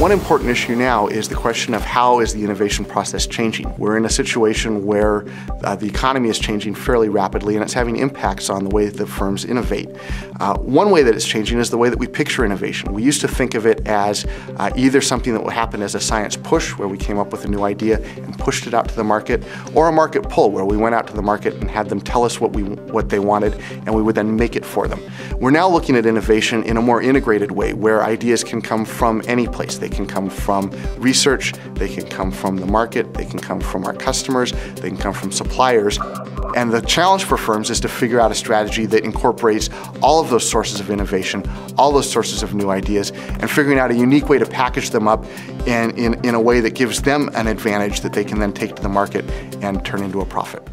One important issue now is the question of how is the innovation process changing. We're in a situation where the economy is changing fairly rapidly, and it's having impacts on the way that the firms innovate. One way that it's changing is the way that we picture innovation. We used to think of it as either something that would happen as a science push, where we came up with a new idea and pushed it out to the market, or a market pull, where we went out to the market and had them tell us what they wanted, and we would then make it for them. We're now looking at innovation in a more integrated way, where ideas can come from any place. They can come from research, they can come from the market, they can come from our customers, they can come from suppliers. And the challenge for firms is to figure out a strategy that incorporates all of those sources of innovation, all those sources of new ideas, and figuring out a unique way to package them up in a way that gives them an advantage that they can then take to the market and turn into a profit.